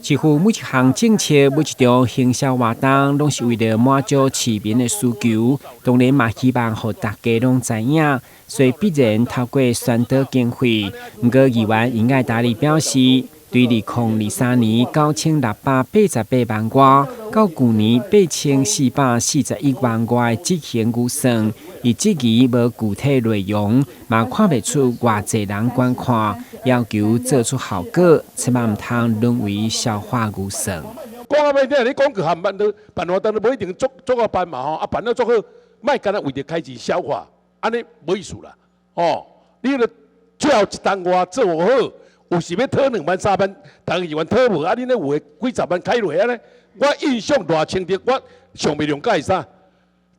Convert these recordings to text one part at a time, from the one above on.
几乎每一项政策、每一条行销活动，拢是为了满足市民的需求。当然嘛，希望让大家拢知影，所以必然透过宣导经费。不过，议员尹爱达理表示，对2023年9688万元，到去年8441万元的执行预算，伊至于无具体内容，嘛看不出偌济人观看。要求做出效果，千万唔通沦为消化预算。讲啊，歹听，你讲去含办活动都不一定做个办嘛吼，啊办得做好，莫干那为着开支消化，安尼无意思啦。哦，你著最后一单外做无好，有时要讨2万3万，逐个议员讨无，啊你咧有诶几十万开落安尼，我印象偌深刻，我上袂谅解是啥？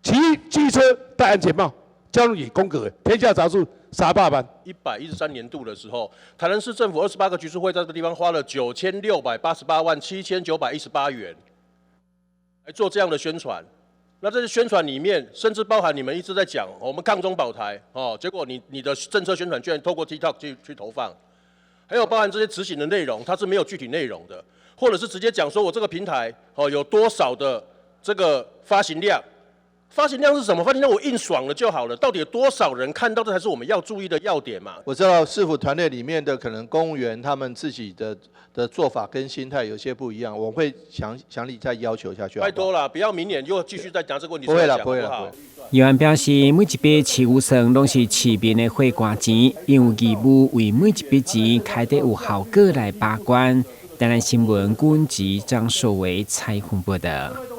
骑机车戴安全帽，交通也公告的，天下杂志。300万。113年度的时候，台南市政府28个局处会在这个地方花了9688万7918元来做这样的宣传。那这些宣传里面，甚至包含你们一直在讲我们抗中保台哦，结果你的政策宣传居然透过 TikTok 去投放，还有包含这些执行的内容，它是没有具体内容的，或者是直接讲说我这个平台哦有多少的这个发行量。发行量是什么？发行量我印爽了就好了。到底有多少人看到？这才是我们要注意的要点嘛。我知道市府团队里面的可能公务员他们自己的做法跟心态有些不一样，我会详细再要求下去。拜托了，不要明年又继续再拿这个问题出来讲，好不好？议员表示，每一笔市预算拢是市民的花汗钱，因为义务为每一笔钱开得有效果来把关。当然，新闻军籍张守维采访报道。